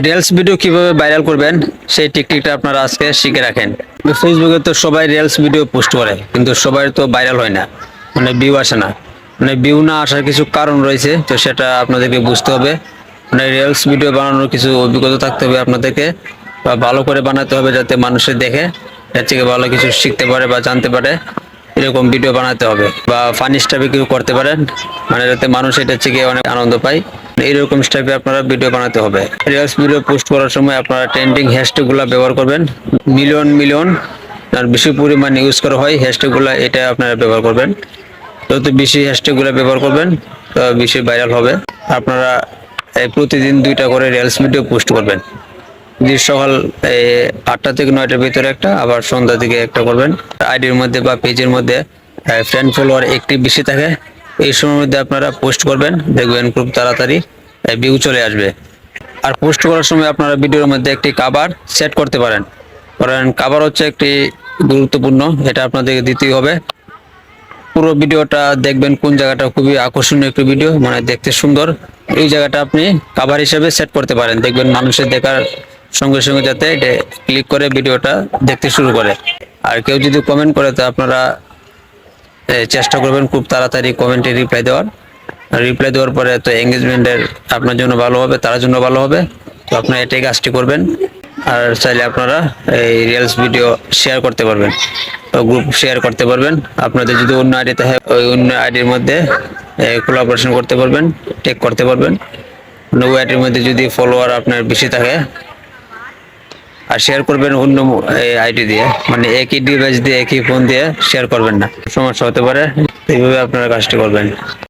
Reels video কিভাবে viral করবেন সেই টেকনিকটা আপনারা আজকে শিখে রাখেন। ফেসবুকে তো সবাই রিলস ভিডিও পোস্ট করে, কিন্তু সবাই তো ভাইরাল হয় না, মানে ভিউ আসে না। মানে ভিউ না আসার কিছু কারণ রয়েছে, তো সেটা আপনাদেরকে বুঝতে হবে। মানে রিলস ভিডিও বানানোর কিছু অভিজ্ঞতা থাকতে হবে আপনাদেরকে, বা ভালো করে বানাতে হবে যাতে মানুষে দেখে এর থেকে ভালো কিছু শিখতে পারে বা জানতে পারে। এরকম ভিডিও বানাতে হবে, বা ফানি স্টাইপে কিছু করতে পারেন, মানে যাতে মানুষ এটা থেকে অনেক আনন্দ পায়। এইরকম স্টাইপে আপনারা ভিডিও বানাতে হবে। রিলস ভিডিও পোস্ট করার সময় আপনারা ট্রেন্ডিং হ্যাশট্যাগ গুলা ব্যবহার করবেন। মিলিয়ন মিলিয়ন আর বেশি পরিমাণ ইউজ করা হয় হ্যাশট্যাগ গুলা, এটা আপনারা ব্যবহার করবেন। যত বেশি হ্যাশট্যাগ গুলা ব্যবহার করবেন তত বেশি ভাইরাল হবে। আপনারা প্রতিদিন 2টা করে রিলস ভিডিও পোস্ট করবেন। যে সকাল 8টা থেকে 9টার ভিতরে একটা, আবার সন্ধ্যা থেকে একটা করবেন। আইডির মধ্যে বা পেজের মধ্যে ফ্রেন্ড ফলোয়ার একটি বেশি থাকে, এই সময়ের মধ্যে আপনারা পোস্ট করবেন, দেখবেন খুব তাড়াতাড়ি ভিউ চলে আসবে। আর পোস্ট করার সময় আপনারা ভিডিওর মধ্যে একটি কভার সেট করতে পারেন। কারণ কভার হচ্ছে একটি গুরুত্বপূর্ণ, এটা আপনাদেরকে দিতেই হবে। পুরো ভিডিওটা দেখবেন কোন জায়গাটা খুবই আকর্ষণীয় একটি ভিডিও, মানে দেখতে সুন্দর, এই জায়গাটা আপনি কভার হিসেবে সেট করতে পারেন। দেখবেন মানুষের দেখার সঙ্গে সঙ্গে যাতে এটা ক্লিক করে ভিডিওটা দেখতে শুরু করে। আর কেউ যদি কমেন্ট করে তো আপনারা চেষ্টা করবেন খুব তাড়াতাড়ি কমেন্টে রিপ্লাই দেওয়ার পরে তো এঙ্গেজমেন্টের আপনার জন্য ভালো হবে, তার জন্য ভালো হবে। তো আপনারা এটাই কাজটি করবেন। আর চাইলে আপনারা এই রিলস ভিডিও শেয়ার করতে পারবেন, গ্রুপ শেয়ার করতে পারবেন। আপনাদের যদি অন্য আইডি থাকে ওই অন্য আইডির মধ্যে কোলাবোরেশন করতে পারবেন, টেক করতে পারবেন। ওই আইডির মধ্যে যদি ফলোয়ার আপনার বেশি থাকে, আর শেয়ার করবেন অন্য আইডি দিয়ে, মানে একই ডিভাইস দিয়ে একই ফোন দিয়ে শেয়ার করবেন না, সমস্যা হতে পারে। এইভাবে আপনারা কাজটি করবেন।